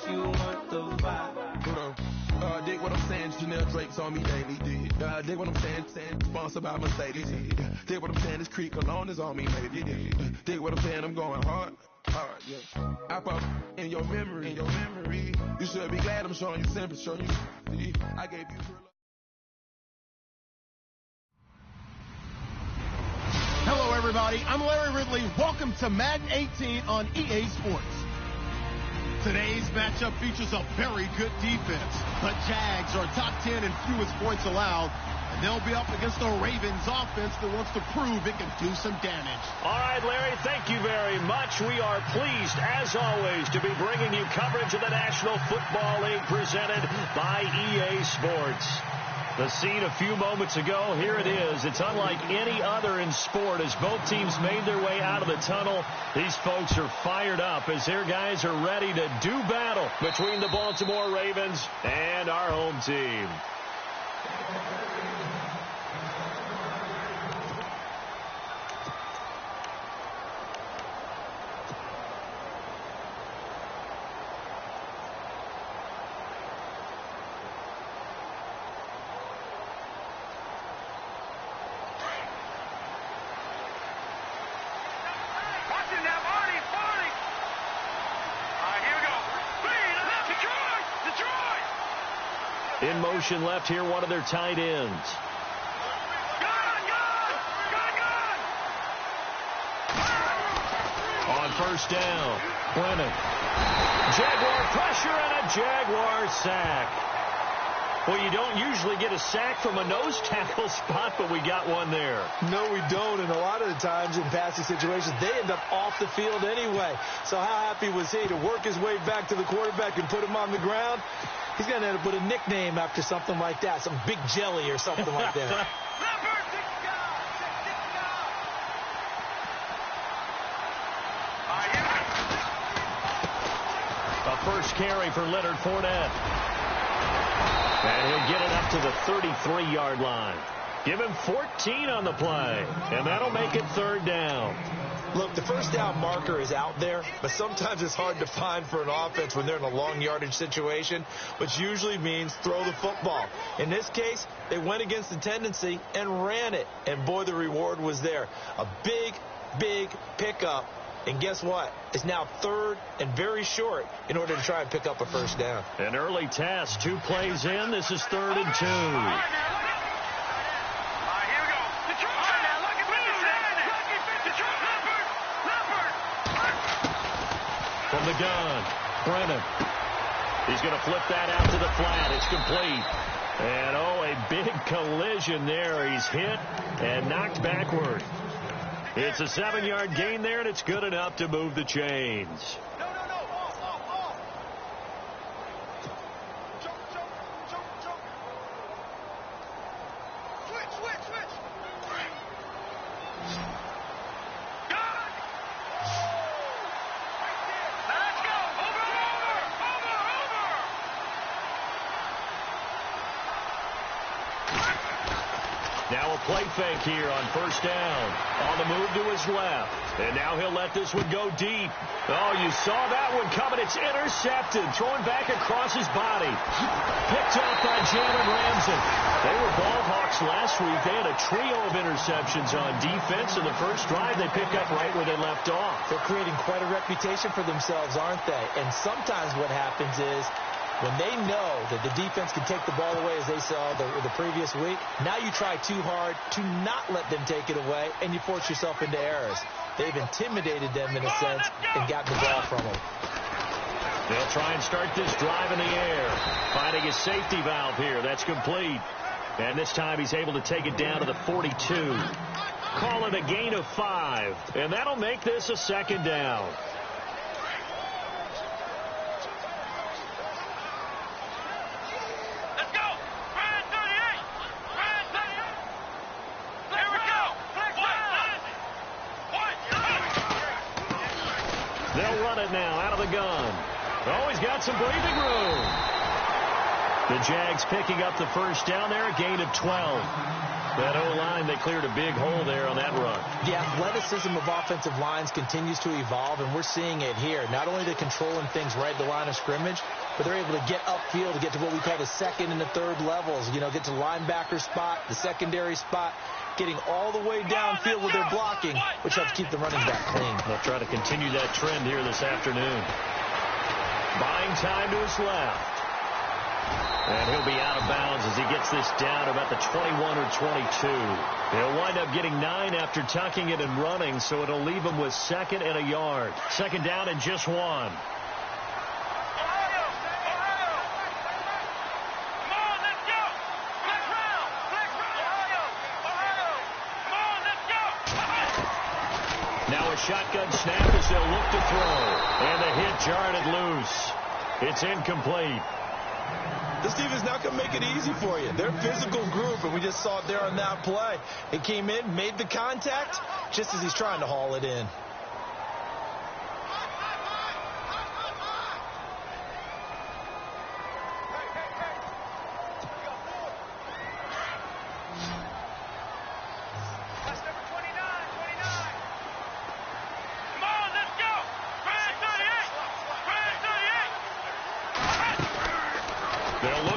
you want the vibe. Hold on. Dig what I'm saying, Chanel Drake's on me daily. Dig what I'm saying, sponsored by Mercedes. Dig what I'm saying, this Creek Cologne is on me, maybe. Dig what I'm saying, I'm going hard, yeah. I pop in your memory, You should be glad I'm showing you sympathy, I gave you true love. Hello, everybody. I'm Larry Ridley. Welcome to Madden 18 on EA Sports. Today's matchup features a very good defense. The Jags are top 10 in fewest points allowed, and they'll be up against the Ravens offense that wants to prove it can do some damage. All right, Larry, thank you very much. We are pleased, as always, to be bringing you coverage of the National Football League presented by EA Sports. The scene a few moments ago, here it is. It's unlike any other in sport as both teams made their way out of the tunnel. These folks are fired up as their guys are ready to do battle between the Baltimore Ravens and our home team. In motion left here, one of their tight ends. On first down, Brennan. Jaguar pressure and a Jaguar sack. Well, you don't usually get a sack from a nose tackle spot, but we got one there. No, we don't, and a lot of the times in passing situations, they end up off the field anyway. So how happy was he to work his way back to the quarterback and put him on the ground? He's going to end up with a nickname after something like that, some Big Jelly or something like that. A first carry for Leonard Fournette. And he'll get it up to the 33-yard line. Give him 14 on the play, and that'll make it third down. Look, the first down marker is out there, but sometimes it's hard to find for an offense when they're in a long yardage situation, which usually means throw the football. In this case, they went against the tendency and ran it, and boy, the reward was there. A big, big pickup, and guess what? It's now third and very short in order to try and pick up a first down. An early test, 2 plays in. This is 3rd and 2. From the gun, Brennan. He's going to flip that out to the flat. It's complete. And, oh, a big collision there. He's hit and knocked backward. It's a 7-yard gain there, and it's good enough to move the chains. Now a play fake here on first down. On the move to his left. And now he'll let this one go deep. Oh, you saw that one coming. It's intercepted. Thrown back across his body. Picked up by Jalen Ramsey. They were ball hawks last week. They had a trio of interceptions on defense. In the first drive, they pick up right where they left off. They're creating quite a reputation for themselves, aren't they? And sometimes what happens is, when they know that the defense can take the ball away, as they saw the previous week, now you try too hard to not let them take it away, and you force yourself into errors. They've intimidated them in a sense and gotten the ball from them. They'll try and start this drive in the air. Finding his safety valve here. That's complete. And this time he's able to take it down to the 42. Call it a gain of 5. And that'll make this a 2nd down. They'll run it now out of the gun. Oh, he's got some breathing room. The Jags picking up the first down there, a gain of 12. That O-line, they cleared a big hole there on that run. The athleticism of offensive lines continues to evolve, and we're seeing it here. Not only are they controlling things right at the line of scrimmage, but they're able to get upfield to get to what we call the second and the third levels. You know, get to the linebacker spot, the secondary spot, getting all the way downfield with their blocking, which helps keep the running back clean. They'll try to continue that trend here this afternoon. Buying time to his left. And he'll be out of bounds as he gets this down about the 21 or 22. He'll wind up getting 9 after tucking it and running, so it'll leave him with 2nd and a yard. 2nd down and just 1. Now a shotgun snap as they'll look to throw. And the hit jarred it loose. It's incomplete. This defense not going to make it easy for you. They're a physical group, and we just saw it there on that play. It came in, made the contact, just as he's trying to haul it in.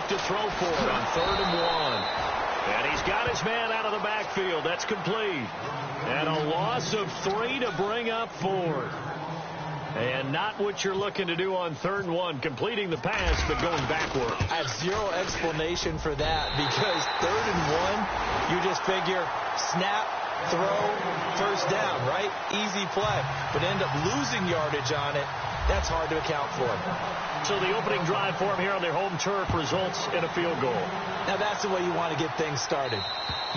To throw for it on 3rd and 1. And he's got his man out of the backfield. That's complete. And a loss of 3 to bring up 4. And not what you're looking to do on 3rd and 1, completing the pass, but going backward. I have zero explanation for that, because 3rd and 1, you just figure snap, throw, 1st down, right? Easy play. But end up losing yardage on it. That's hard to account for. So the opening drive for them here on their home turf results in a field goal. Now that's the way you want to get things started.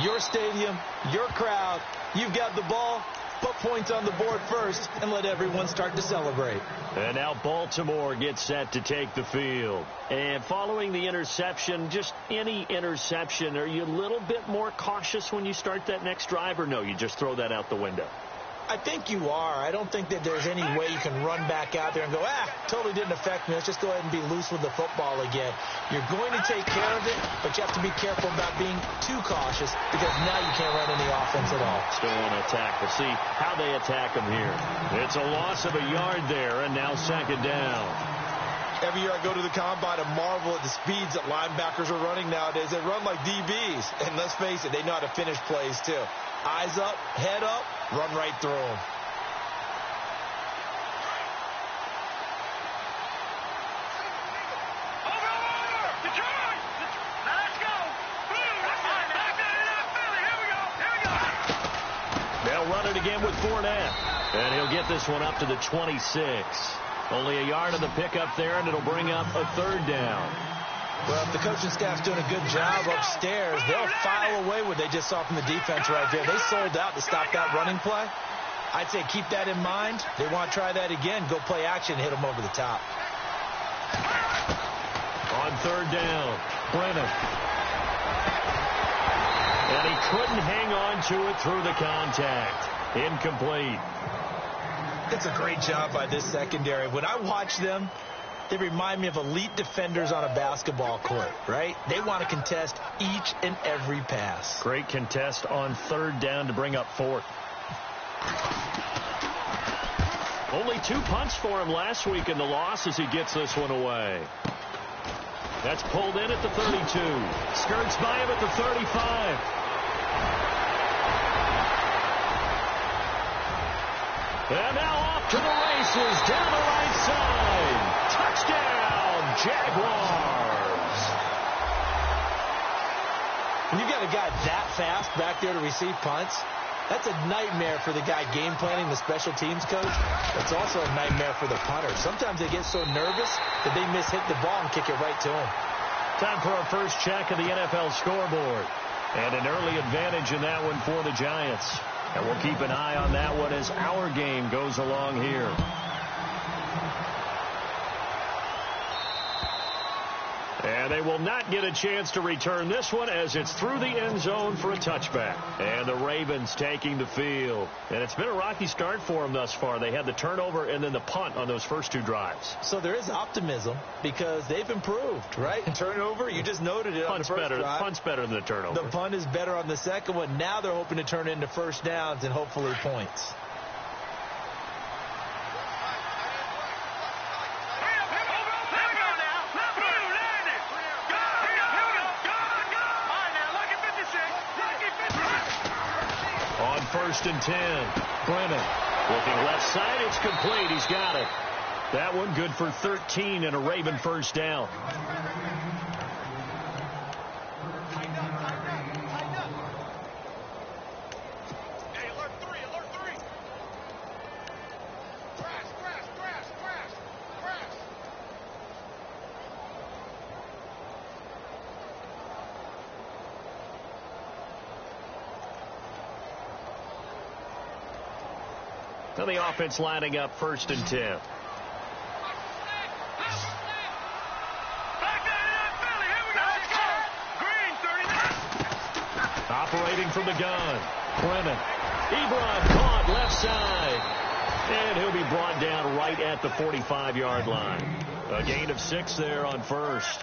Your stadium, your crowd, you've got the ball, put points on the board first, and let everyone start to celebrate. And now Baltimore gets set to take the field. And following the interception, just any interception, are you a little bit more cautious when you start that next drive, or no, you just throw that out the window? I think you are. I don't think that there's any way you can run back out there and go, totally didn't affect me. Let's just go ahead and be loose with the football again. You're going to take care of it, but you have to be careful about being too cautious, because now you can't run any offense at all. Still want to attack. We'll see how they attack them here. It's a loss of a yard there, and now 2nd down. Every year I go to the combine and marvel at the speeds that linebackers are running nowadays. They run like DBs, and let's face it, they know how to finish plays too. Eyes up, head up, run right through them. They'll run it again with Fournette. And he'll get this one up to the 26. Only a yard of the pickup there, and it'll bring up a 3rd down. Well, if the coaching staff's doing a good job upstairs, they'll file away what they just saw from the defense right there. They sold out to stop that running play. I'd say keep that in mind. They want to try that again. Go play action, hit them over the top. On 3rd down, Brennan. And he couldn't hang on to it through the contact. Incomplete. It's a great job by this secondary. When I watch them, they remind me of elite defenders on a basketball court, right? They want to contest each and every pass. Great contest on 3rd down to bring up 4th. Only 2 punts for him last week in the loss as he gets this one away. That's pulled in at the 32. Skirts by him at the 35. And now off to the races down the right side. Touchdown, Jaguars. When you got a guy that fast back there to receive punts, that's a nightmare for the guy game planning, the special teams coach. It's also a nightmare for the punter. Sometimes they get so nervous that they miss hit the ball and kick it right to him. Time for our first check of the NFL scoreboard. And an early advantage in that one for the Giants. And we'll keep an eye on that one as our game goes along here. And And they will not get a chance to return this one as it's through the end zone for a touchback. And the Ravens taking the field. And it's been a rocky start for them thus far. They had the turnover and then the punt on those first two drives. So there is optimism because they've improved, right? Turnover, you just noted it on the first drive. Punt's better than the turnover. The punt is better on the second one. Now they're hoping to turn it into first downs and hopefully points. First and 10. Brennan looking left side. It's complete. He's got it. That one good for 13 and a Raven first down. Now the offense lining up first and 10. Operating from the gun. Brennan. Ebron caught left side. And he'll be brought down right at the 45-yard line. A gain of 6 there on first.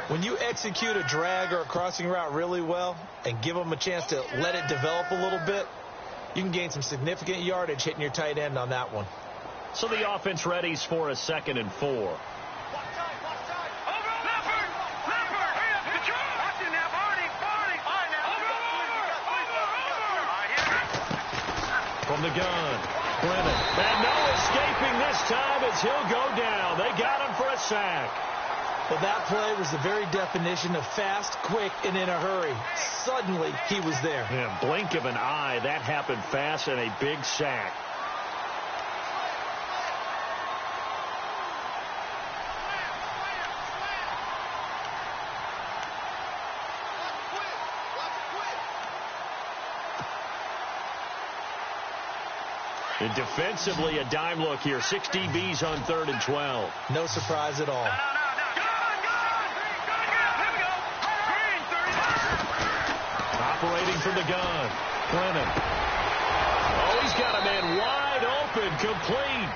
When you execute a drag or a crossing route really well and give them a chance to let it develop a little bit, you can gain some significant yardage hitting your tight end on that one. So the offense readies for a 2nd and 4. From the gun, Brennan. And no escaping this time as he'll go down. They got him for a sack. Well, that play was the very definition of fast, quick, and in a hurry. Suddenly, he was there. Yeah, blink of an eye. That happened fast and a big sack. And defensively, a dime look here. 6 DBs on 3rd and 12. No surprise at all. Operating from the gun. Brennan. Oh, he's got a man wide open, complete.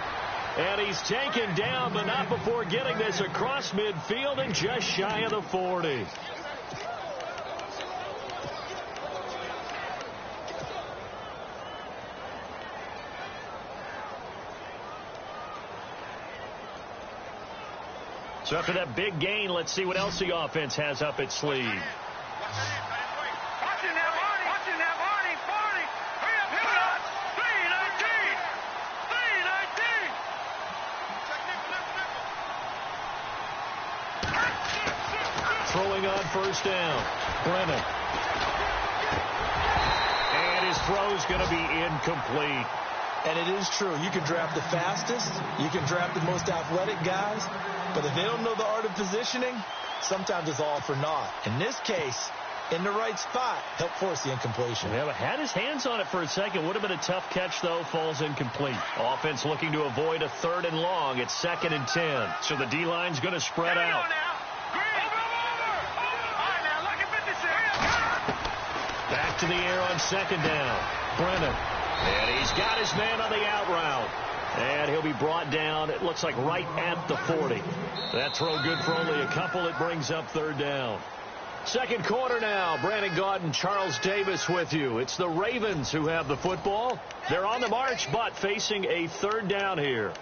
And he's taken down, but not before getting this across midfield and just shy of the 40. So after that big gain, let's see what else the offense has up its sleeve. Throwing on first down. Brennan. And his throw's going to be incomplete. And it is true. You can draft the fastest. You can draft the most athletic guys. But if they don't know the art of positioning, sometimes it's all for naught. In this case, in the right spot, helped force the incompletion. Yeah, but had his hands on it for a second. Would have been a tough catch, though. Falls incomplete. Offense looking to avoid a 3rd and long. It's 2nd and 10. So the D-line's going to spread out. Back to the air on 2nd down. Brennan. And he's got his man on the out route. And he'll be brought down, it looks like right at the 40. That throw good for only a couple. It brings up 3rd down. Second quarter now. Brandon Gaudin, Charles Davis with you. It's the Ravens who have the football. They're on the march, but facing a 3rd down here.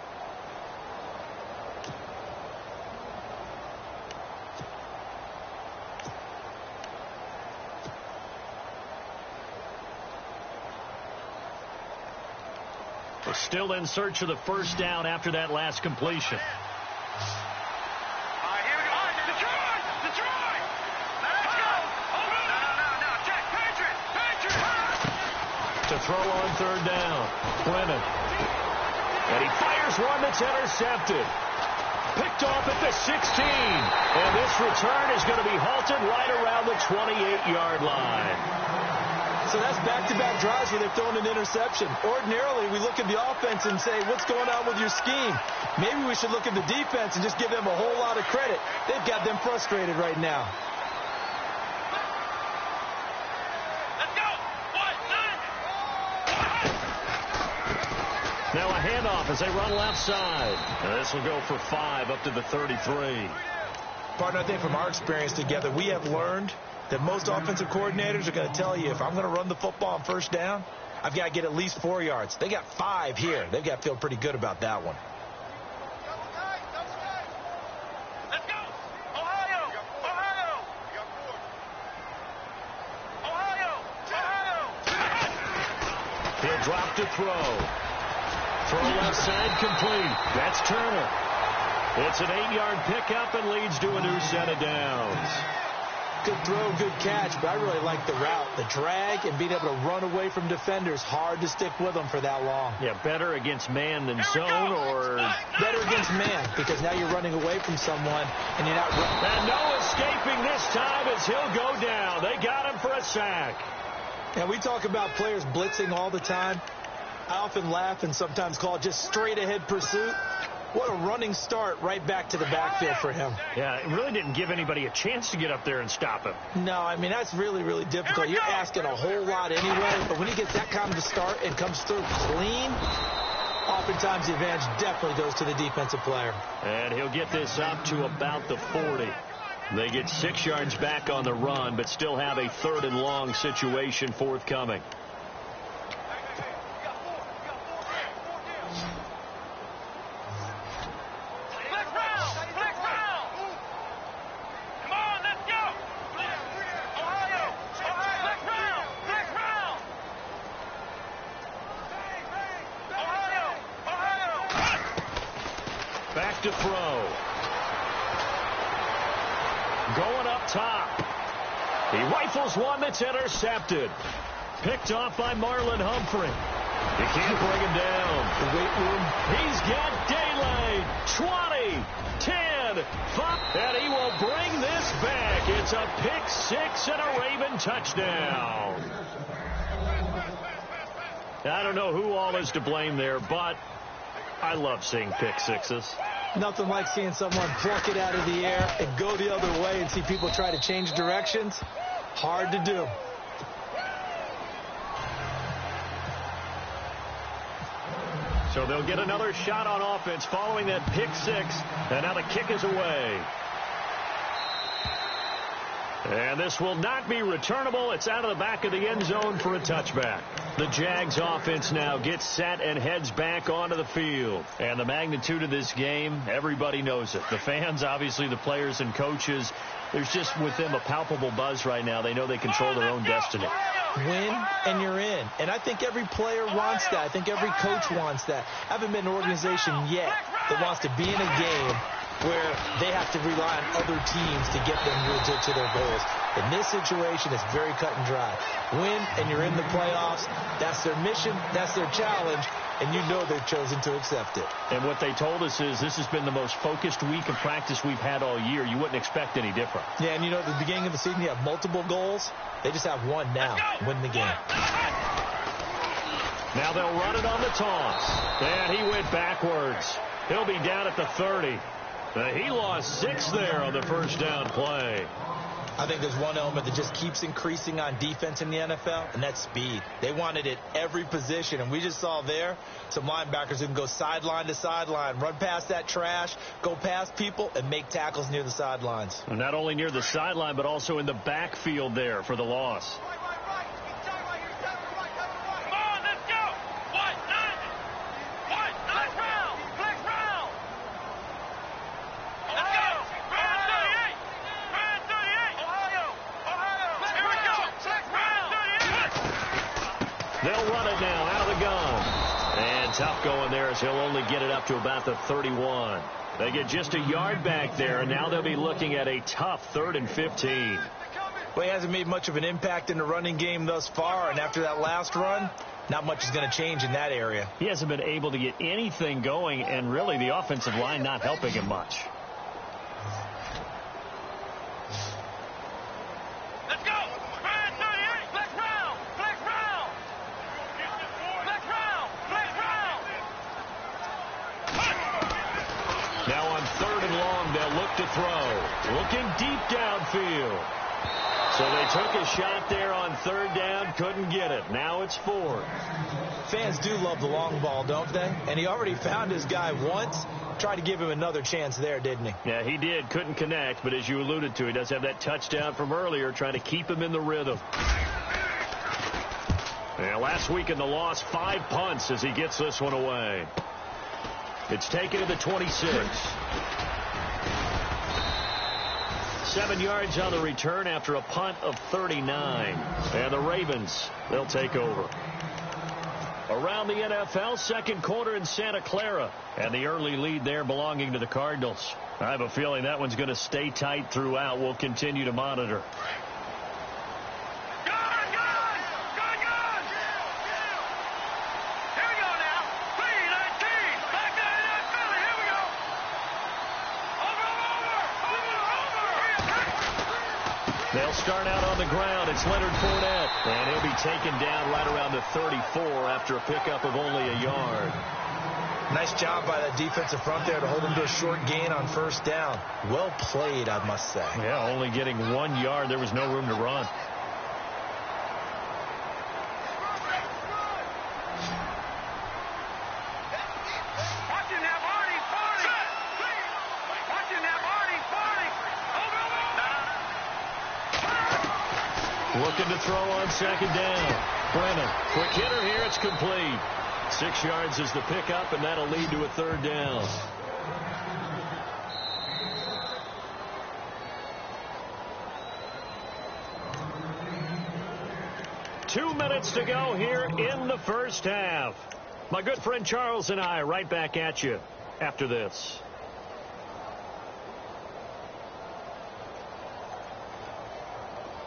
We're still in search of the first down after that last completion. To throw on 3rd down. Brennan. And he fires one that's intercepted. Picked off at the 16. And this return is going to be halted right around the 28-yard line. So that's back-to-back drives where they've thrown an interception. Ordinarily, we look at the offense and say, what's going on with your scheme? Maybe we should look at the defense and just give them a whole lot of credit. They've got them frustrated right now. Now a handoff as they run left side. And this will go for 5 up to the 33. Partner, I think from our experience together, we have learned that most offensive coordinators are going to tell you, if I'm going to run the football on first down, I've got to get at least 4 yards. They got 5 here. They've got to feel pretty good about that one. Let's go! Ohio! Ohio! Ohio! He'll drop to throw. Throw left side complete. That's Turner. It's an 8-yard pickup and leads to a new set of downs. Good throw, good catch, but I really like the route. The drag and being able to run away from defenders. Hard to stick with them for that long. Yeah, better against man than zone, or better against man, because now you're running away from someone and you're not running. And no escaping this time as he'll go down. They got him for a sack. And we talk about players blitzing all the time. I often laugh and sometimes call it just straight ahead pursuit. What a running start right back to the backfield for him. Yeah, it really didn't give anybody a chance to get up there and stop him. No, I mean, that's really, really difficult. You're asking a whole lot anyway, but when he gets that kind of a start and comes through clean, oftentimes the advantage definitely goes to the defensive player. And he'll get this up to about the 40. They get 6 yards back on the run, but still have a 3rd and long situation forthcoming. To throw. Going up top. He rifles one that's intercepted. Picked off by Marlon Humphrey. You can't bring him down. The weight room. He's got daylight. 20, 10, 5. And he will bring this back. It's a pick 6 and a Raven touchdown. I don't know who all is to blame there, but I love seeing pick 6s. Nothing like seeing someone pluck it out of the air and go the other way and see people try to change directions. Hard to do. So they'll get another shot on offense following that pick 6. And now the kick is away. And this will not be returnable. It's out of the back of the end zone for a touchback. The Jags offense now gets set and heads back onto the field. And the magnitude of this game, everybody knows it. The fans, obviously the players and coaches, there's just with them a palpable buzz right now. They know they control their own destiny. Win and you're in. And I think every player wants that. I think every coach wants that. I haven't been an organization yet that wants to be in a game where they have to rely on other teams to get them to their goals. In this situation, it's very cut and dry. Win, and you're in the playoffs. That's their mission. That's their challenge. And you know they've chosen to accept it. And what they told us is this has been the most focused week of practice we've had all year. You wouldn't expect any different. Yeah, and you know, at the beginning of the season, you have multiple goals. They just have one now. Win the game. Now they'll run it on the toss. And he went backwards. He'll be down at the 30. He lost 6 there on the first down play. I think there's one element that just keeps increasing on defense in the NFL, and that's speed. They want it at every position, and we just saw there some linebackers who can go sideline to sideline, run past that trash, go past people, and make tackles near the sidelines. And not only near the sideline, but also in the backfield there for the loss. They'll run it now out of the gun. And tough going there as he'll only get it up to about the 31. They get just a yard back there, and now they'll be looking at a tough 3rd and 15. Well, he hasn't made much of an impact in the running game thus far, and after that last run, not much is going to change in that area. He hasn't been able to get anything going, and really the offensive line not helping him much. Let's go! 38, let's round! back to throw. Looking deep downfield. So they took a shot there on third down, couldn't get it. Now it's fourth. Fans do love the long ball, don't they? And he already found his guy once. Tried to give him another chance there, didn't he? Yeah, he did. Couldn't connect, but as you alluded to, he does have that touchdown from earlier, trying to keep him in the rhythm. Yeah, last week in the loss, 5 punts as he gets this one away. It's taken to the 26. 7 yards on the return after a punt of 39. And the Ravens, they'll take over. Around the NFL, second quarter in Santa Clara. And the early lead there belonging to the Cardinals. I have a feeling that one's going to stay tight throughout. We'll continue to monitor. They'll start out on the ground. It's Leonard Fournette. And he'll be taken down right around the 34 after a pickup of only a yard. Nice job by that defensive front there to hold him to a short gain on first down. Well played, I must say. Yeah, only getting 1 yard. There was no room to run. Looking to throw on second down. Brennan, quick hitter here. It's complete. 6 yards is the pickup, and that'll lead to a third down. Two minutes to go here in the first half. My good friend Charles and I right back at you after this.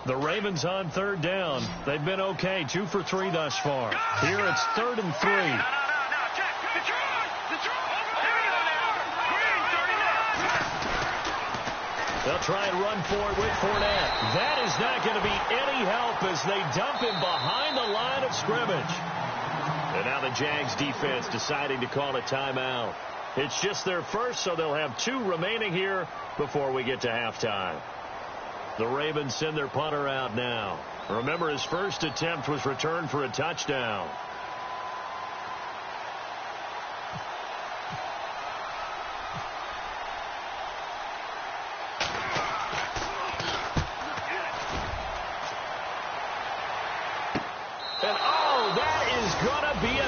The Ravens on third down. They've been okay. 2 for 3 thus far. Here it's 3rd and 3. They'll try and run for it with Fournette. That is not going to be any help as they dump him behind the line of scrimmage. And now the Jags defense deciding to call a timeout. It's just their first, so they'll have 2 remaining here before we get to halftime. The Ravens send their punter out now. Remember, his first attempt was returned for a touchdown.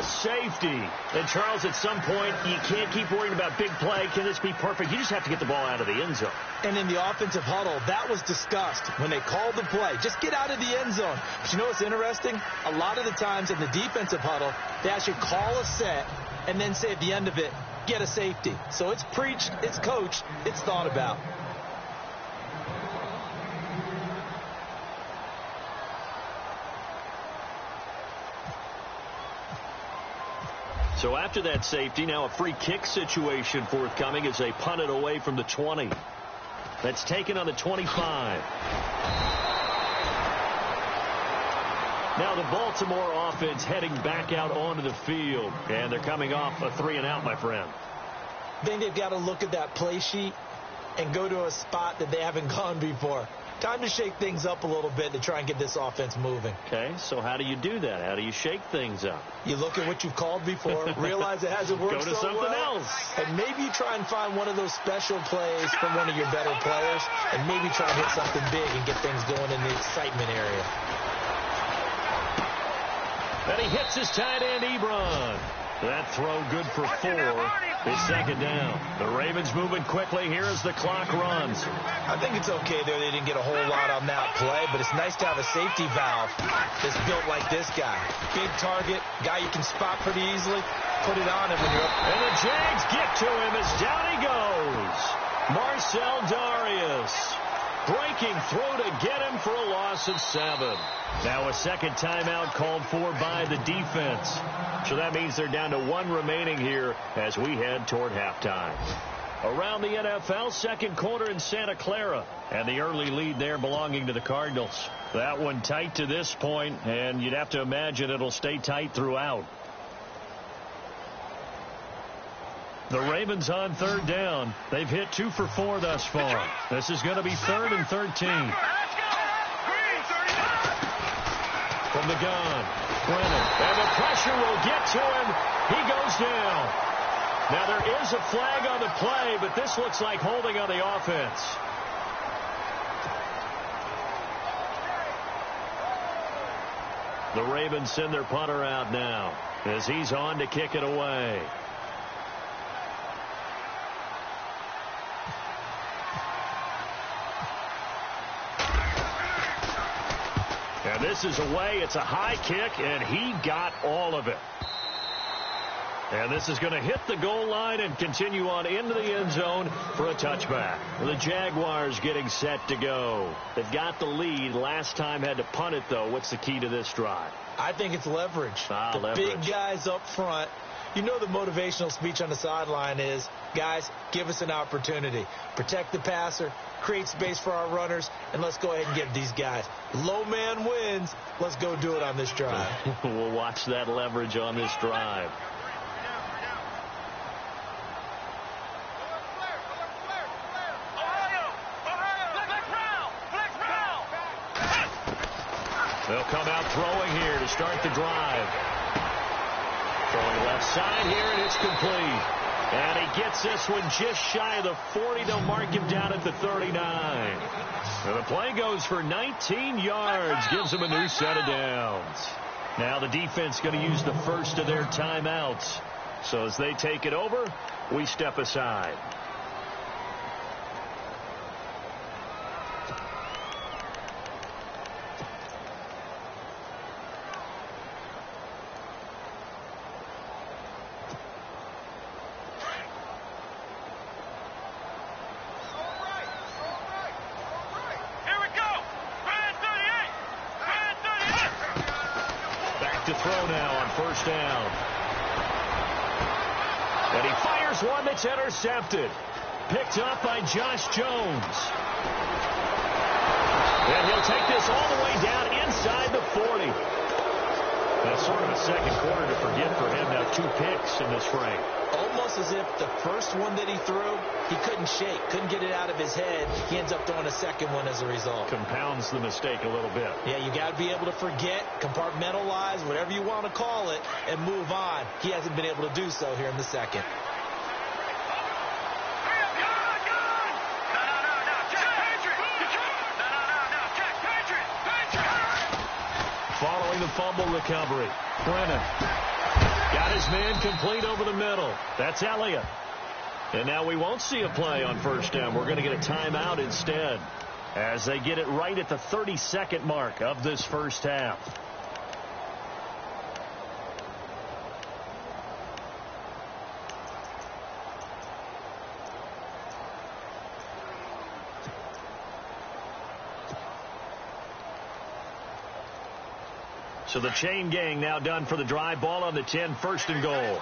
Safety. And Charles, at some point, you can't keep worrying about big play. Can this be perfect? You just have to get the ball out of the end zone. And in the offensive huddle, that was discussed when they called the play. Just get out of the end zone. But you know what's interesting? A lot of the times in the defensive huddle, they actually call a set and then say at the end of it, get a safety. So it's preached, it's coached, it's thought about. So after that safety, now a free kick situation forthcoming as they punt it away from the 20. That's taken on the 25. Now the Baltimore offense heading back out onto the field. And they're coming off a 3-and-out, my friend. I think they've got to look at that play sheet and go to a spot that they haven't gone before. Time to shake things up a little bit to try and get this offense moving. Okay, so how do you do that? How do you shake things up? You look at what you've called before, realize it hasn't worked so well. Go to something else. And maybe you try and find one of those special plays from one of your better players, and maybe try and hit something big and get things going in the excitement area. And he hits his tight end, Ebron. That throw good for 4. It's second down. The Ravens moving quickly here as the clock runs. I think it's okay there. They didn't get a whole lot on that play, but it's nice to have a safety valve that's built like this guy. Big target, guy you can spot pretty easily. Put it on him when you're up. And the Jags get to him as down he goes. Marcel Darius breaking through to get him for a loss of 7. Now a second timeout called for by the defense. So that means they're down to 1 remaining here as we head toward halftime. Around the NFL, second quarter in Santa Clara. And the early lead there belonging to the Cardinals. That one tight to this point, and you'd have to imagine it'll stay tight throughout. The Ravens on third down. They've hit 2 for 4 thus far. This is going to be 3rd and 13. From the gun, Brennan. And the pressure will get to him. He goes down. Now there is a flag on the play, but this looks like holding on the offense. The Ravens send their punter out now as he's on to kick it away. And this is away. It's a high kick, and he got all of it. And this is going to hit the goal line and continue on into the end zone for a touchback. The Jaguars getting set to go. They've got the lead. Last time had to punt it, though. What's the key to this drive? I think it's leverage. The big guys up front. You know the motivational speech on the sideline is, guys, give us an opportunity. Protect the passer, create space for our runners, and let's go ahead and get these guys. Low man wins. Let's go do it on this drive. We'll watch that leverage on this drive. They'll come out throwing here to start the drive. Throwing left side here, and it's complete. And he gets this one just shy of the 40. They'll mark him down at the 39. And the play goes for 19 yards. Gives him a new set of downs. Now the defense going to use the first of their timeouts. So as they take it over, we step aside. To throw now on first down. And he fires one that's intercepted. Picked up by Josh Jones. And he'll take this all the way down inside the 40. That's sort of a second quarter to forget for him. Now 2 picks in this frame. Almost as if the first one that he threw, he couldn't shake, couldn't get it out of his head. He ends up throwing a second one as a result. Compounds the mistake a little bit. Yeah, you got to be able to forget, compartmentalize, whatever you want to call it, and move on. He hasn't been able to do so here in the second. Following the fumble recovery, Brennan got his man complete over the middle. That's Elliott. And now we won't see a play on first down. We're going to get a timeout instead as they get it right at the 32nd mark of this first half. So the chain gang now done for the drive. Ball on the 10, 1st and goal.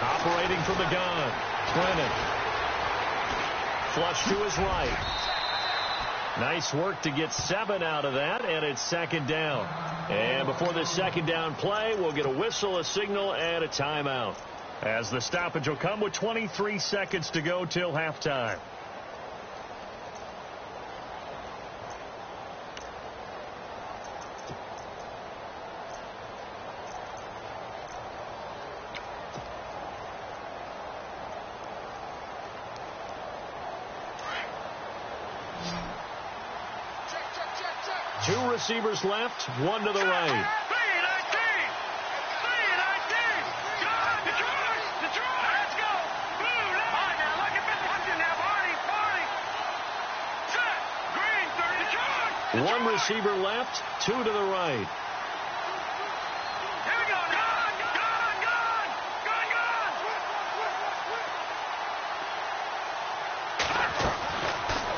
Operating from the gun, Brennan. Flush to his right. Nice work to get 7 out of that, and it's 2nd down. And before this 2nd down play, we'll get a whistle, a signal, and a timeout. As the stoppage will come with 23 seconds to go till halftime. Two receivers left, one to the right. One receiver left, 2 to the right.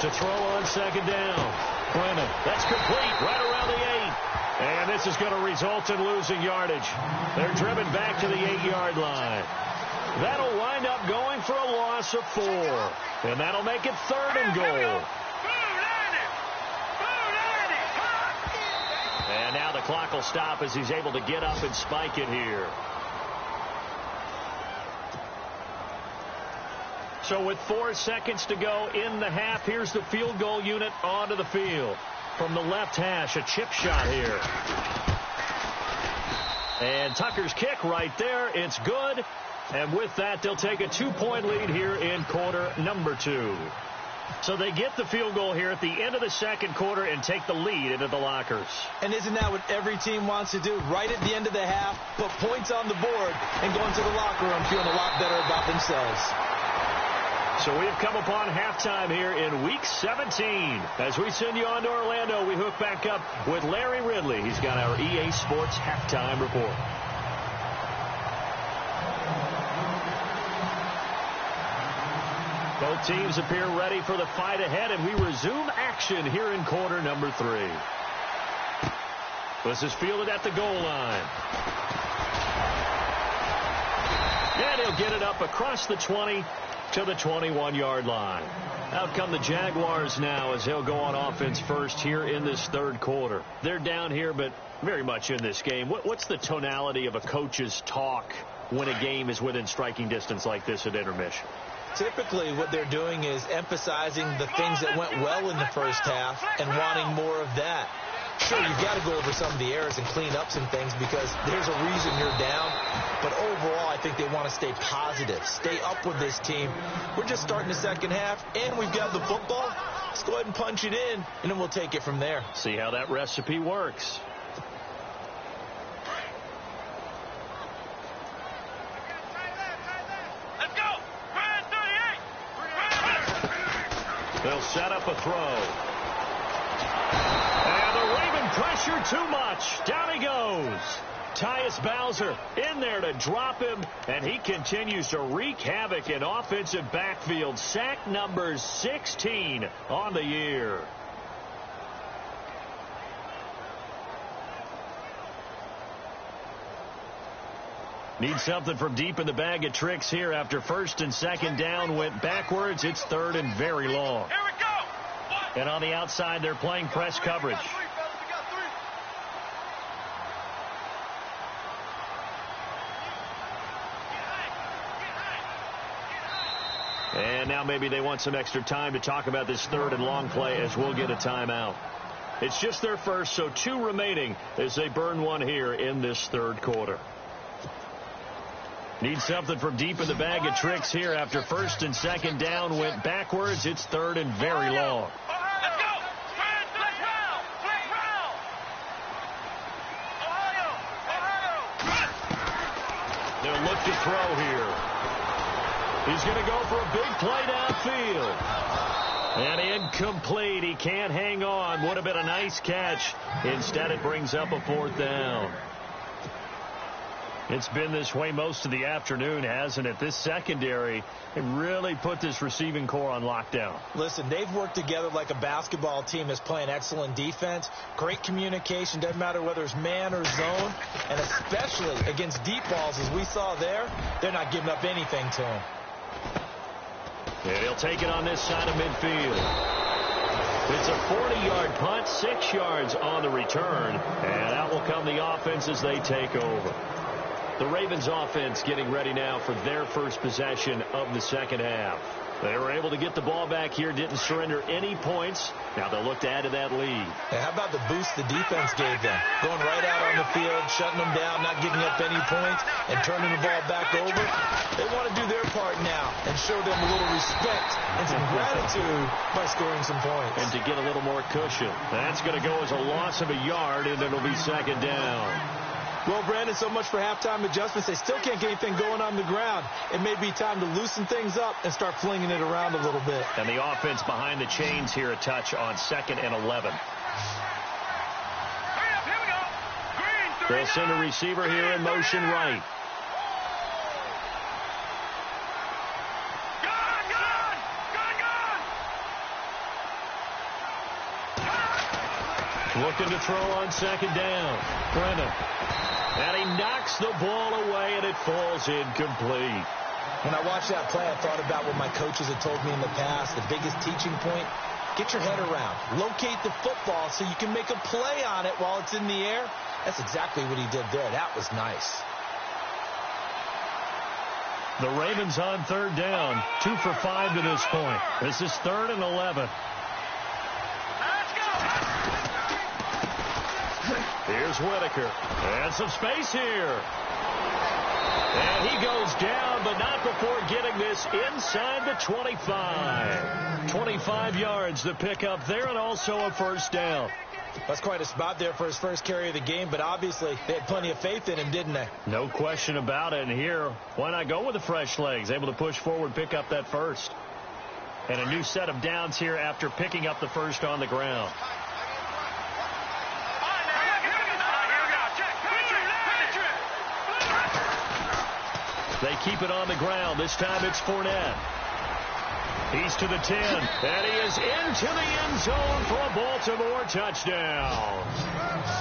To throw on 2nd down. Brennan, that's complete right around the 8. And this is going to result in losing yardage. They're driven back to the 8-yard line. That'll wind up going for a loss of 4. And that'll make it 3rd and goal. And the clock will stop as he's able to get up and spike it here. So with 4 seconds to go in the half, here's the field goal unit onto the field. From the left hash, a chip shot here. And Tucker's kick right there. It's good. And with that, they'll take a 2-point lead here in quarter number 2. So they get the field goal here at the end of the second quarter and take the lead into the lockers. And isn't that what every team wants to do? Right at the end of the half, put points on the board, and go into the locker room feeling a lot better about themselves. So we have come upon halftime here in Week 17. As we send you on to Orlando, we hook back up with Larry Ridley. He's got our EA Sports halftime report. Both teams appear ready for the fight ahead, and we resume action here in quarter number 3. This is fielded at the goal line. And he'll get it up across the 20 to the 21-yard line. Out come the Jaguars now as they'll go on offense first here in this third quarter. They're down here, but very much in this game. What's the tonality of a coach's talk when a game is within striking distance like this at intermission? Typically, what they're doing is emphasizing the things that went well in the first half and wanting more of that. Sure, you've got to go over some of the errors and clean up some things because there's a reason you're down. But overall, I think they want to stay positive, stay up with this team. We're just starting the second half, and we've got the football. Let's go ahead and punch it in, and then we'll take it from there. See how that recipe works. Let's go. Ryan 38. They'll set up a throw. And the Raven pressure too much. Down he goes. Tyus Bowser in there to drop him, and he continues to wreak havoc in offensive backfield. Sack number 16 on the year. Need something from deep in the bag of tricks here after first and second down went backwards. It's third and very long. Here we go. And on the outside, they're playing press coverage. And now maybe they want some extra time to talk about this third and long play as we'll get a timeout. It's just their first, so 2 remaining as they burn one here in this third quarter. Need something from deep in the bag of tricks here after first and second down went backwards. It's third and very long. Let's go. Let's round. Ohio. They'll look to throw here. He's going to go for a big play downfield. And incomplete. He can't hang on. Would have been a nice catch. Instead, it brings up a 4th down. It's been this way most of the afternoon, hasn't it? This secondary really put this receiving core on lockdown. Listen, they've worked together like a basketball team that's playing excellent defense. Great communication. Doesn't matter whether it's man or zone. And especially against deep balls, as we saw there, they're not giving up anything to him. And he'll take it on this side of midfield. It's a 40-yard punt, 6 yards on the return. And out will come the offense as they take over. The Ravens offense getting ready now for their first possession of the second half. They were able to get the ball back here, didn't surrender any points. Now they'll look to add to that lead. Hey, how about the boost the defense gave them? Going right out on the field, shutting them down, not giving up any points, and turning the ball back over. They want to do their part now and show them a little respect and some gratitude by scoring some points. And to get a little more cushion. That's going to go as a loss of a yard, and it'll be second down. Well, Brandon, so much for halftime adjustments. They still can't get anything going on the ground. It may be time to loosen things up and start flinging it around a little bit. And the offense behind the chains here, a touch on 2nd and 11. They'll send a receiver here in motion right. Looking to throw on second down. Brennan. And he knocks the ball away, and it falls incomplete. When I watched that play, I thought about what my coaches had told me in the past. The biggest teaching point, get your head around, locate the football so you can make a play on it while it's in the air. That's exactly what he did there. That was nice. The Ravens on third down, 2 for 5 to this point. This is 3rd and 11. Here's Whitaker. And some space here. And he goes down, but not before getting this inside the 25. 25 yards to pick up there, and also a first down. That's quite a spot there for his first carry of the game, but obviously they had plenty of faith in him, didn't they? No question about it. And here, why not go with the fresh legs? Able to push forward, pick up that first. And a new set of downs here after picking up the first on the ground. They keep it on the ground. This time it's Fournette. He's to the 10, and he is into the end zone for a Baltimore touchdown.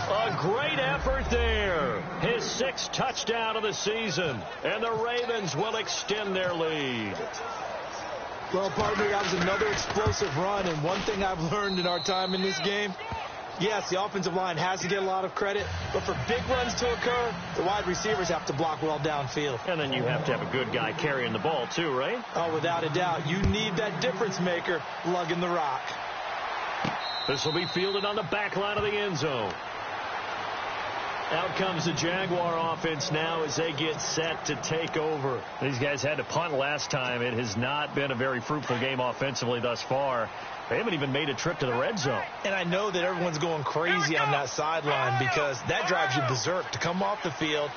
A great effort there. His 6th touchdown of the season, and the Ravens will extend their lead. Well, partner, that was another explosive run, and one thing I've learned in our time in this game, yes, the offensive line has to get a lot of credit, but for big runs to occur, the wide receivers have to block well downfield. And then you have to have a good guy carrying the ball too, right? Oh, without a doubt. You need that difference maker lugging the rock. This will be fielded on the back line of the end zone. Out comes the Jaguar offense now as they get set to take over. These guys had to punt last time. It has not been a very fruitful game offensively thus far. They haven't even made a trip to the red zone. And I know that everyone's going crazy on that sideline because that drives you berserk to come off the field,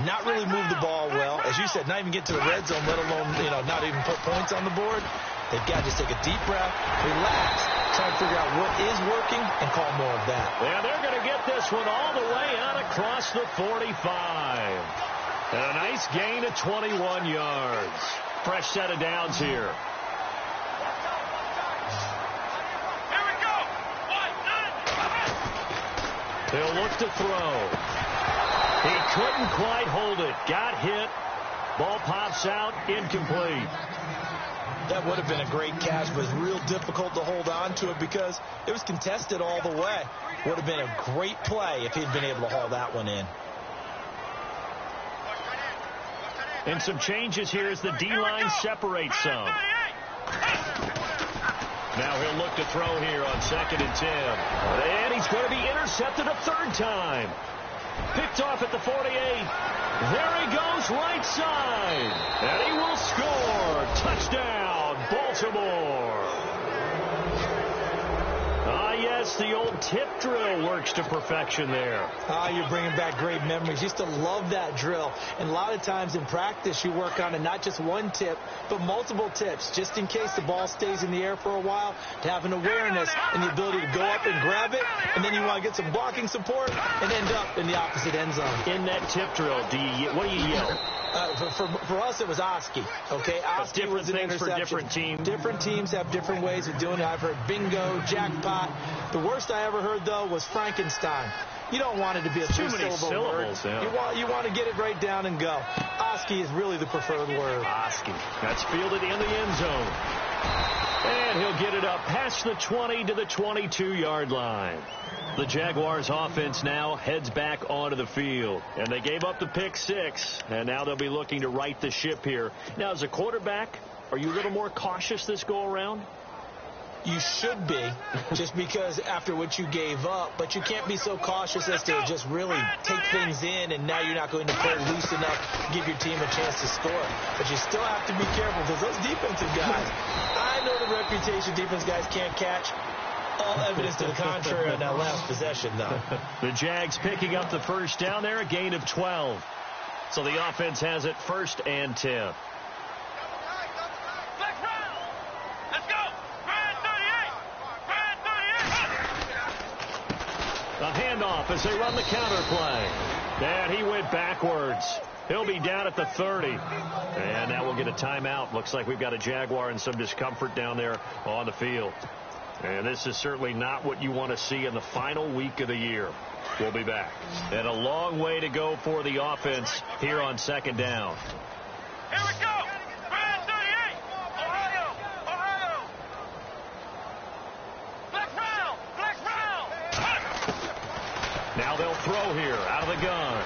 not really move the ball well. As you said, not even get to the red zone, let alone, not even put points on the board. They've got to just take a deep breath, relax, try to figure out what is working, and call more of that. Yeah, they're going to get this one all the way out across the 45. And a nice gain of 21 yards. Fresh set of downs here. He'll look to throw. He couldn't quite hold it. Got hit. Ball pops out. Incomplete. That would have been a great catch, but it's real difficult to hold on to it because it was contested all the way. Would have been a great play if he'd been able to haul that one in. And some changes here as the D-line separates some. Now he'll look to throw here on 2nd and 10. And he's going to be intercepted a 3rd time. Picked off at the 48. There he goes, right side. And he will score. Touchdown, Baltimore. Ah, yes, the old tip drill works to perfection there. Ah, you're bringing back great memories. Used to love that drill. And a lot of times in practice, you work on it, not just one tip, but multiple tips, just in case the ball stays in the air for a while, to have an awareness and the ability to go up and grab it, and then you want to get some blocking support and end up in the opposite end zone. In that tip drill, what do you yell? For us, it was Oski. Okay, Oski was an things interception. For different teams. Different teams have different ways of doing it. I've heard bingo, jackpot. The worst I ever heard, though, was Frankenstein. You don't want it to be a two-syllable word. Yeah. You want to get it right down and go. Oski is really the preferred word. Oski. That's fielded in the end zone. And he'll get it up past the 20 to the 22-yard line. The Jaguars offense now heads back onto the field. And they gave up the pick 6. And now they'll be looking to right the ship here. Now, as a quarterback, are you a little more cautious this go-around? You should be, just because after what you gave up. But you can't be so cautious as to just really take things in, and now you're not going to play loose enough to give your team a chance to score. But you still have to be careful because those defensive guys, I know the reputation defense guys can't catch. All evidence to the contrary on that last possession, though. The Jags picking up the first down there, a gain of 12. So the offense has it 1st and 10. A handoff as they run the counter play. And he went backwards. He'll be down at the 30. And now we'll get a timeout. Looks like we've got a Jaguar in some discomfort down there on the field. And this is certainly not what you want to see in the final week of the year. We'll be back. And a long way to go for the offense here on 2nd down. Here we go. 38. Ohio. Now they'll throw here out of the gun.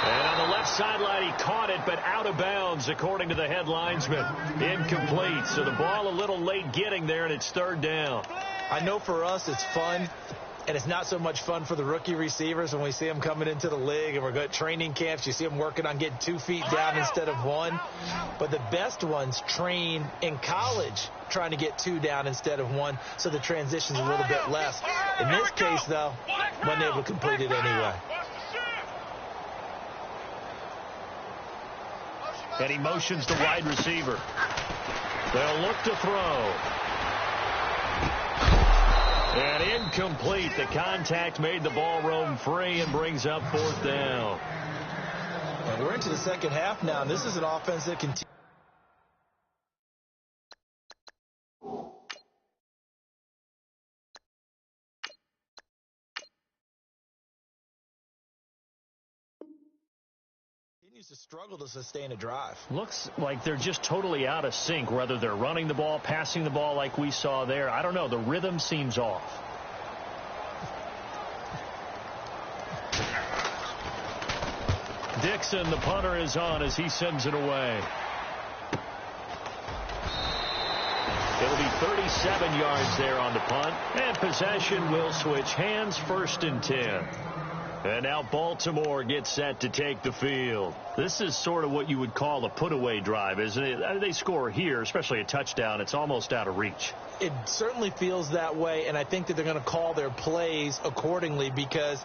And on the left sideline, he caught it, but out of bounds, according to the head linesman. Incomplete. So the ball a little late getting there, and it's third down. I know for us it's fun, and it's not so much fun for the rookie receivers when we see them coming into the league and we're going to training camps. You see them working on getting 2 feet down instead of 1. But the best ones train in college trying to get 2 down instead of 1, so the transition's a little bit less. In this case, though, wasn't able to complete it anyway. And he motions the wide receiver. They'll look to throw. And incomplete. The contact made the ball roam free and brings up fourth down. And we're into the second half now, and this is an offense that continues. To struggle to sustain a drive. Looks like they're just totally out of sync, whether they're running the ball, passing the ball like we saw there. I don't know. The rhythm seems off. Dixon, the punter, is on as he sends it away. It'll be 37 yards there on the punt, and possession will switch hands, 1st and 10. And now Baltimore gets set to take the field. This is sort of what you would call a put-away drive, isn't it? They score here, especially a touchdown. It's almost out of reach. It certainly feels that way, and I think that they're going to call their plays accordingly, because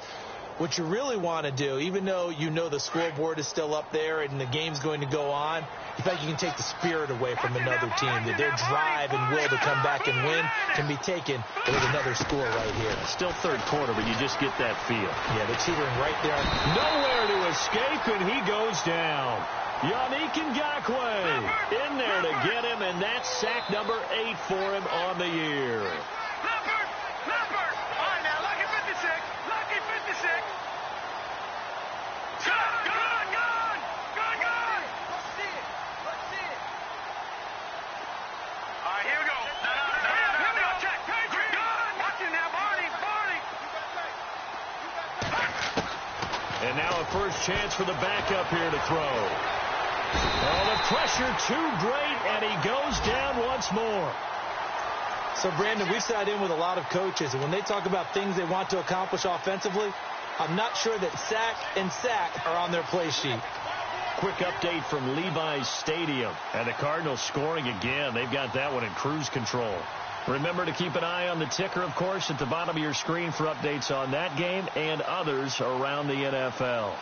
what you really want to do, even though you know the scoreboard is still up there and the game's going to go on, in fact, you can take the spirit away from another team. That their drive and will to come back and win can be taken with another score right here. Still third quarter, but you just get that feel. Yeah, they're teetering right there. Nowhere to escape, and he goes down. Yannick Ngakoue in there to get him, and that's sack number 8 for him on the year. Leopard! All right, now, lucky 56. Lucky 56. And now a first chance for the backup here to throw. Oh, the pressure too great, and he goes down once more. So, Brandon, we sat in with a lot of coaches, and when they talk about things they want to accomplish offensively, I'm not sure that sack and sack are on their play sheet. Quick update from Levi's Stadium. And the Cardinals scoring again. They've got that one in cruise control. Remember to keep an eye on the ticker, of course, at the bottom of your screen for updates on that game and others around the NFL.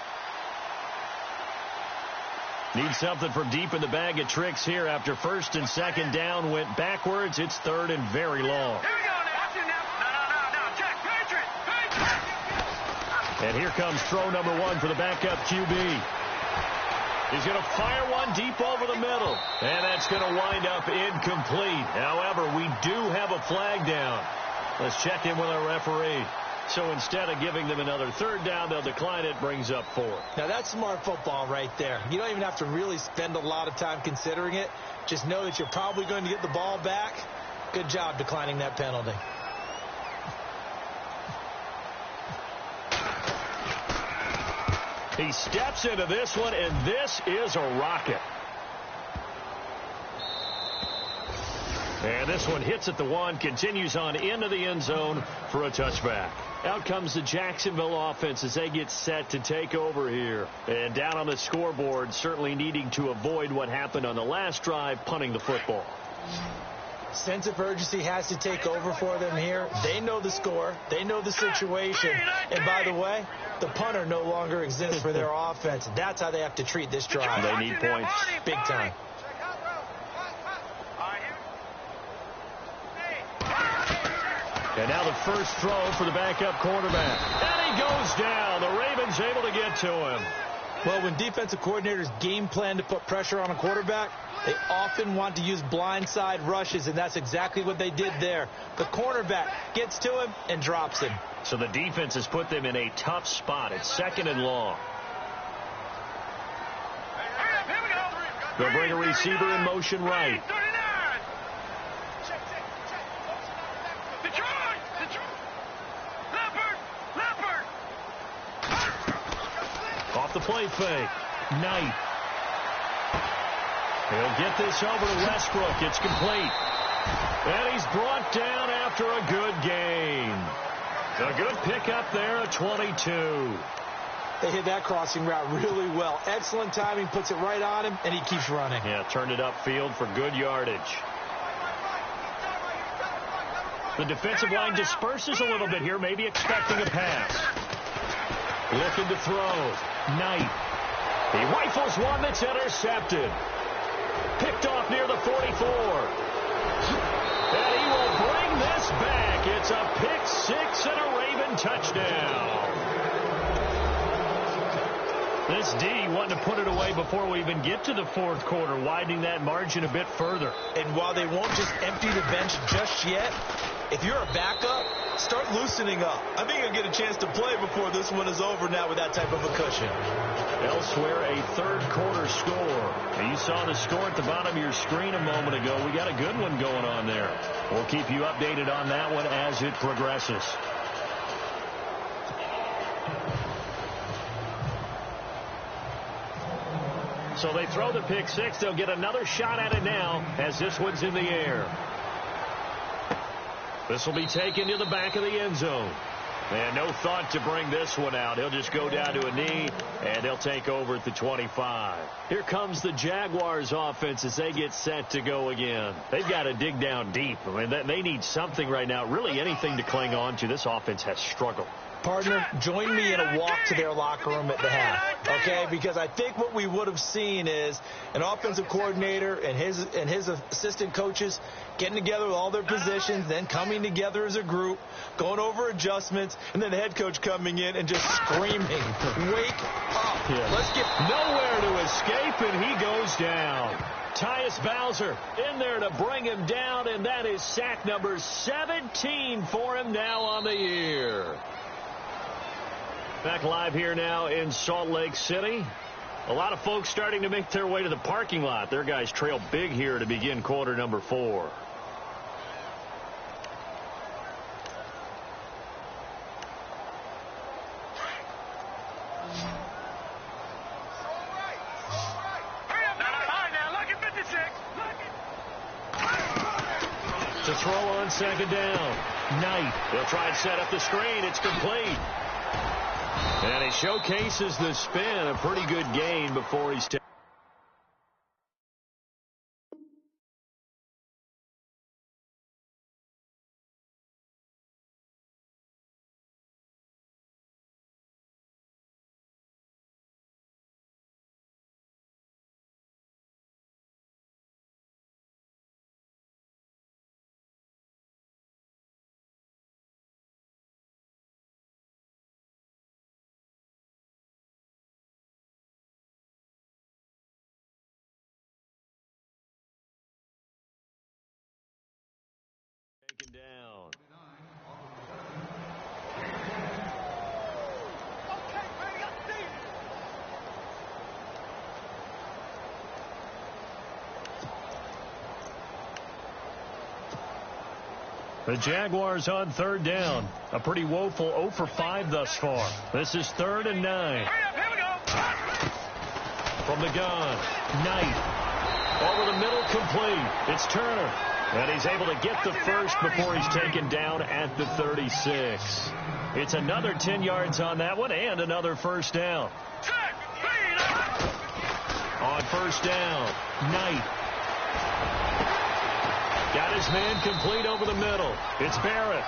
Need something from deep in the bag of tricks here after 1st and 2nd down went backwards. It's 3rd and very long. Here we go now. Watch it now. No. Check. Patriot. And here comes throw number 1 for the backup QB. He's going to fire one deep over the middle. And that's going to wind up incomplete. However, we do have a flag down. Let's check in with our referee. So instead of giving them another 3rd down, they'll decline it, brings up 4. Now, that's smart football right there. You don't even have to really spend a lot of time considering it. Just know that you're probably going to get the ball back. Good job declining that penalty. He steps into this one, and this is a rocket. And this one hits at the 1, continues on into the end zone for a touchback. Out comes the Jacksonville offense as they get set to take over here. And down on the scoreboard, certainly needing to avoid what happened on the last drive, punting the football. Sense of urgency has to take over for them here. They know the score. They know the situation. And by the way, the punter no longer exists for their offense. That's how they have to treat this drive. They need points. Big time. And now the first throw for the backup quarterback. And he goes down. The Ravens able to get to him. Well, when defensive coordinators game plan to put pressure on a quarterback, they often want to use blindside rushes, and that's exactly what they did there. The cornerback gets to him and drops him. So the defense has put them in a tough spot. It's 2nd and long. They'll bring a receiver in motion right. Leopard. off the play fake. Knight. He'll get this over to Westbrook. It's complete. And he's brought down after a good gain. A good pickup there at 22. They hit that crossing route really well. Excellent timing, puts it right on him, and he keeps running. Yeah, turned it upfield for good yardage. The defensive line disperses a little bit here, maybe expecting a pass. Looking to throw. Knight. He rifles one that's intercepted. Picked off near the 44. And he will bring this back. It's a pick six and a Raven touchdown. This D wanting to put it away before we even get to the fourth quarter, widening that margin a bit further. And while they won't just empty the bench just yet, if you're a backup, start loosening up. I think you'll get a chance to play before this one is over now with that type of a cushion. Elsewhere, a third quarter score. Now, you saw the score at the bottom of your screen a moment ago. We got a good one going on there. We'll keep you updated on that one as it progresses. So they throw the pick six. They'll get another shot at it now as this one's in the air. This will be taken to the back of the end zone. And no thought to bring this one out. He'll just go down to a knee, and they'll take over at the 25. Here comes the Jaguars offense as they get set to go again. They've got to dig down deep. I mean, they need something right now, really anything to cling on to. This offense has struggled. Partner, join me in a walk to their locker room at the half, okay? Because I think what we would have seen is an offensive coordinator and his assistant coaches getting together with all their positions, then coming together as a group, going over adjustments, and then the head coach coming in and just screaming, wake up. Yeah. Let's get nowhere to escape, and he goes down. Tyus Bowser in there to bring him down, and that is sack number 17 for him now on the year. Back live here now in Salt Lake City. A lot of folks starting to make their way to the parking lot. Their guys trail big here to begin quarter number 4. To throw on second down. Knight. They'll try and set up the screen. It's complete. And he showcases the spin, a pretty good gain before he's taken. Down. The Jaguars on third down. A pretty woeful 0 for 5 thus far. This is 3rd and 9. From the gun, Knight. Over the middle, complete. It's Turner. And he's able to get the first before he's taken down at the 36. It's another 10 yards on that one and another first down. On first down, Knight. Got his man complete over the middle. It's Barrett.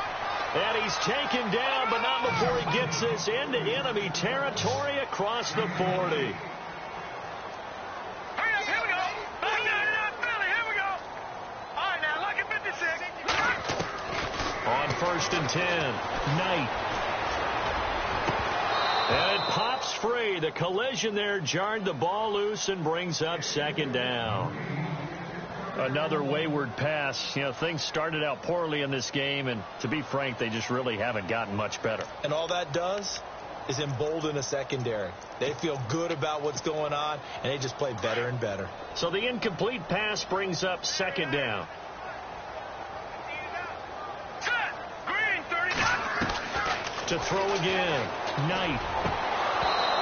And he's taken down, but not before he gets this into enemy territory across the 40. On 1st and 10, Knight. And it pops free. The collision there jarred the ball loose and brings up 2nd down. Another wayward pass. You know, things started out poorly in this game, and to be frank, they just really haven't gotten much better. And all that does is embolden a secondary. They feel good about what's going on, and they just play better and better. So the incomplete pass brings up 2nd down. To throw again, Knight.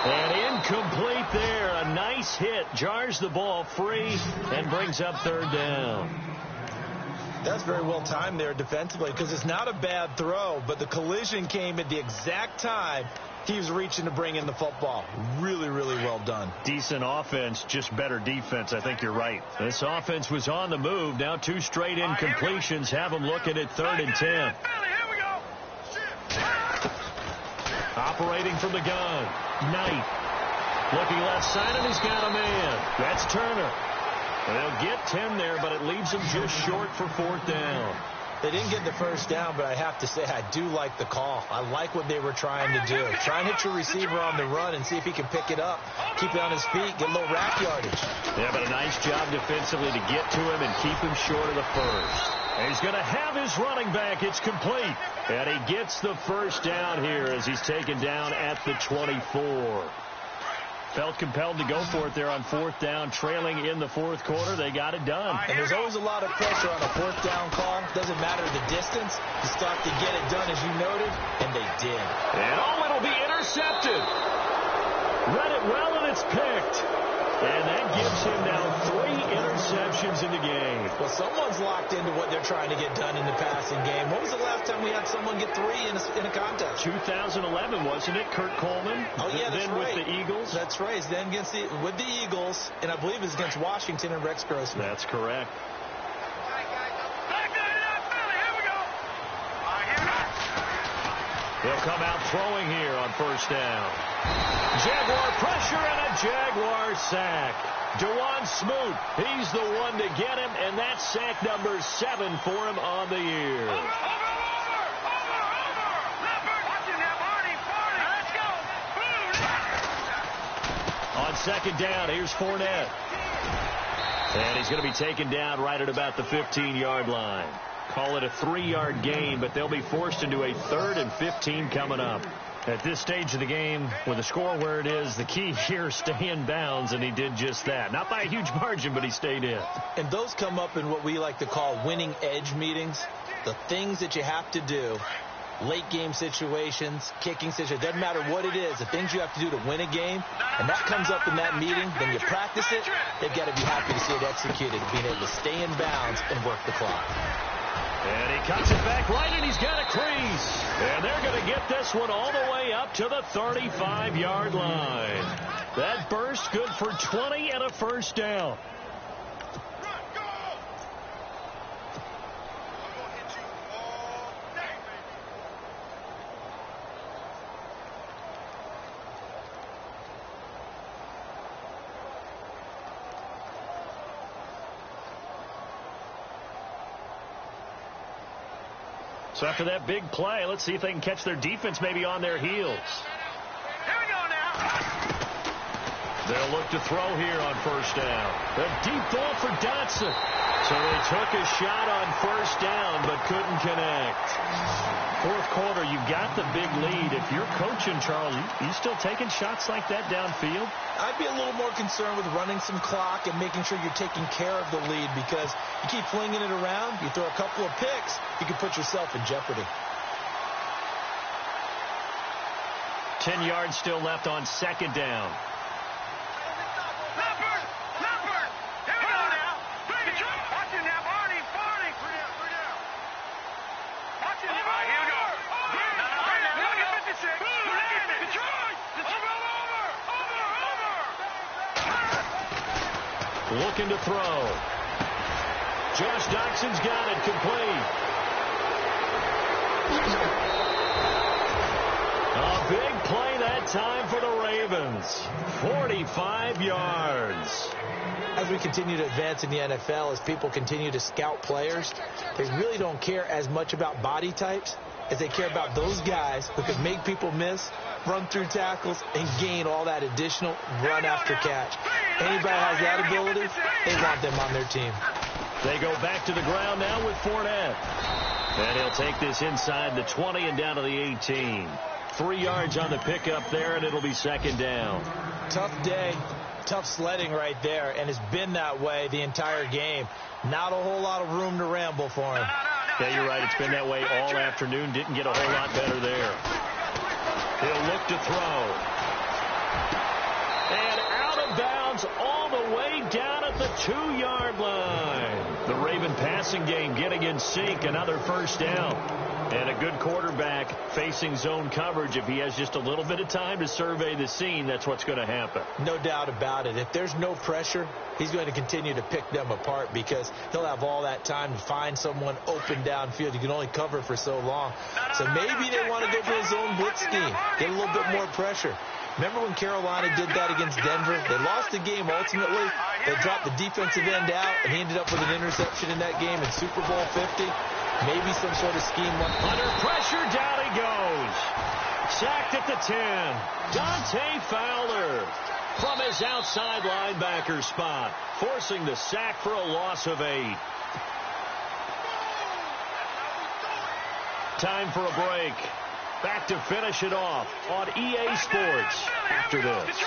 And incomplete there. A nice hit. Jars the ball free and brings up third down. That's very well timed there defensively because it's not a bad throw, but the collision came at the exact time he was reaching to bring in the football. Really, really well done. Decent offense, just better defense. I think you're right. This offense was on the move. Now 2 straight incompletions have them looking at 3rd and 10. Operating from the gun. Knight. Looking left side, and he's got a man. That's Turner. They'll get 10 there, but it leaves them just short for 4th down. They didn't get the first down, but I have to say I do like the call. I like what they were trying to do. Try and hit your receiver on the run and see if he can pick it up. Keep it on his feet, get a little rack yardage. Yeah, but a nice job defensively to get to him and keep him short of the first. And he's going to have his running back. It's complete. And he gets the first down here as he's taken down at the 24. Felt compelled to go for it there on 4th down, trailing in the 4th quarter. They got it done. And there's always a lot of pressure on a 4th down call. Doesn't matter the distance. You still have to get it done, as you noted, and they did. And it'll be intercepted. Read it well, and it's picked. And that gives him now 3 interceptions in the game. Well, someone's locked into what they're trying to get done in the passing game. When was the last time we had someone get 3 in a contest? 2011, wasn't it? Kurt Coleman. Oh, yeah, that's then right. With the Eagles. That's right. Then with the Eagles, and I believe it's against Washington and Rex Grossman. That's correct. He'll come out throwing here on 1st down. Jaguar pressure and a Jaguar sack. DeJuan Smoot, he's the one to get him, and that's sack number 7 for him on the year. On 2nd down, here's Fournette. And he's going to be taken down right at about the 15-yard line. Call it a 3-yard gain, but they'll be forced into a 3rd and 15 coming up. At this stage of the game, with the score where it is, the key here, stay in bounds, and he did just that. Not by a huge margin, but he stayed in. And those come up in what we like to call winning edge meetings. The things that you have to do, late game situations, kicking situations, doesn't matter what it is, the things you have to do to win a game, and that comes up in that meeting, then you practice it, they've got to be happy to see it executed, being able to stay in bounds and work the clock. And he cuts it back right, and he's got a crease. And they're going to get this one all the way up to the 35-yard line. That burst good for 20 and a 1st down. So after that big play, let's see if they can catch their defense maybe on their heels. Here we go now. They'll look to throw here on 1st down. A deep ball for Dotson. So they took a shot on 1st down but couldn't connect. 4th quarter, you got the big lead. If you're coaching, Charles, you still taking shots like that downfield? I'd be a little more concerned with running some clock and making sure you're taking care of the lead, because you keep flinging it around, you throw a couple of picks, you can put yourself in jeopardy. 10 yards still left on 2nd down. Looking to throw. Josh Doxson's got it, complete. A big play that time for the Ravens. 45 yards. As we continue to advance in the NFL, as people continue to scout players, they really don't care as much about body types as they care about those guys who can make people miss, run through tackles, and gain all that additional run after catch. Anybody has that ability, they want them on their team. They go back to the ground now with Fournette. And he'll take this inside the 20 and down to the 18. 3 yards on the pickup there, and it'll be 2nd down. Tough day, tough sledding right there, and it's been that way the entire game. Not a whole lot of room to ramble for him. Yeah, you're right. It's been that way all afternoon. Didn't get a whole lot better there. He'll look to throw. And out of bounds all the way down at the 2-yard line. The Raven passing game getting in sync. Another first down. And a good quarterback facing zone coverage. If he has just a little bit of time to survey the scene, that's what's going to happen. No doubt about it. If there's no pressure, he's going to continue to pick them apart because he'll have all that time to find someone open downfield. You can only cover for so long. So maybe they want to go to a zone blitz scheme, get a little bit more pressure. Remember when Carolina did that against Denver? They lost the game ultimately. They dropped the defensive end out, and he ended up with an interception in that game in Super Bowl 50. Maybe some sort of scheme. Under pressure, down he goes. Sacked at the 10. Dante Fowler from his outside linebacker spot, forcing the sack for a loss of 8. Time for a break. Back to finish it off on EA Sports after this.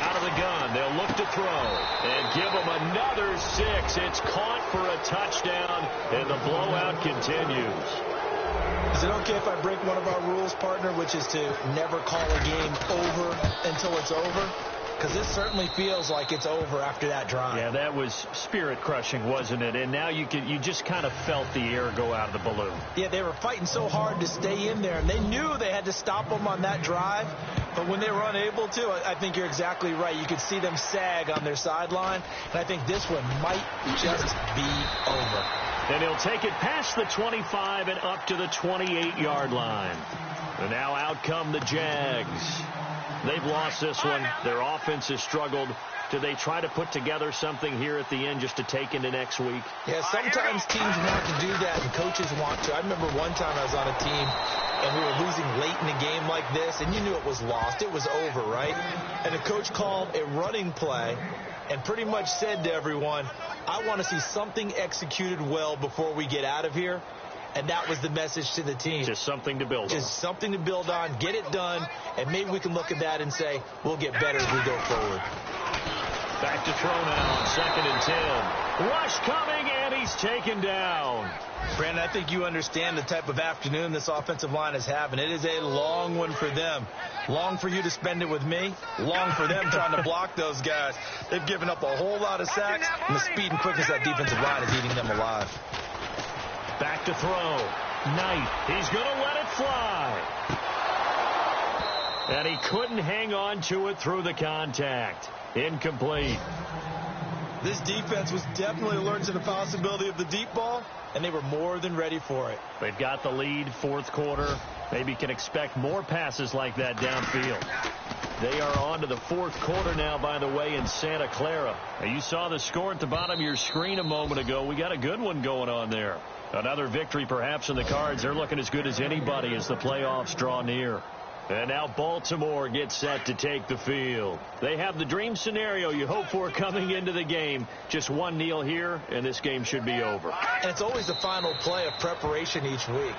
Out of the gun, they'll look to throw and give him another 6. It's caught for a touchdown, and the blowout continues. Is it okay if I break one of our rules, partner, which is to never call a game over until it's over? Because this certainly feels like it's over after that drive. Yeah, that was spirit-crushing, wasn't it? And now you just kind of felt the air go out of the balloon. Yeah, they were fighting so hard to stay in there, and they knew they had to stop them on that drive. But when they were unable to, I think you're exactly right. You could see them sag on their sideline, and I think this one might just be over. And he'll take it past the 25 and up to the 28-yard line. And now out come the Jags. They've lost this one. Their offense has struggled. Do they try to put together something here at the end just to take into next week? Yeah, sometimes teams want to do that and coaches want to. I remember one time I was on a team and we were losing late in a game like this, and you knew it was lost. It was over, right? And the coach called a running play and pretty much said to everyone, I want to see something executed well before we get out of here. And that was the message to the team. Just something to build on. Just something to build on, get it done, and maybe we can look at that and say, we'll get better as we go forward. Back to throw now on 2nd and 10. Rush coming, and he's taken down. Brandon, I think you understand the type of afternoon this offensive line is having. It is a long one for them. Long for you to spend it with me. Long for them trying to block those guys. They've given up a whole lot of sacks, and the speed and quickness of that defensive line is eating them alive. Back to throw. Knight. He's going to let it fly. And he couldn't hang on to it through the contact. Incomplete. This defense was definitely alert to the possibility of the deep ball, and they were more than ready for it. They've got the lead, 4th quarter. Maybe can expect more passes like that downfield. They are on to the 4th quarter now, by the way, in Santa Clara. Now, you saw the score at the bottom of your screen a moment ago. We got a good one going on there. Another victory perhaps in the cards. They're looking as good as anybody as the playoffs draw near. And now Baltimore gets set to take the field. They have the dream scenario you hope for coming into the game. Just one kneel here, and this game should be over. And it's always the final play of preparation each week.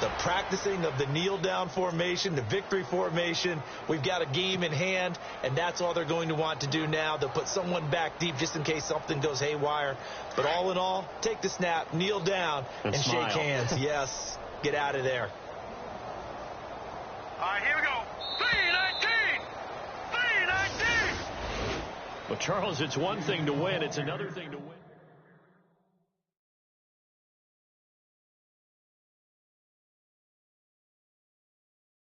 The practicing of the kneel-down formation, the victory formation. We've got a game in hand, and that's all they're going to want to do now. They'll put someone back deep just in case something goes haywire. But all in all, take the snap, kneel down, and shake hands. Yes, get out of there. All right, here we go. 319! 319! Well, Charles, it's one thing to win. It's another thing to win.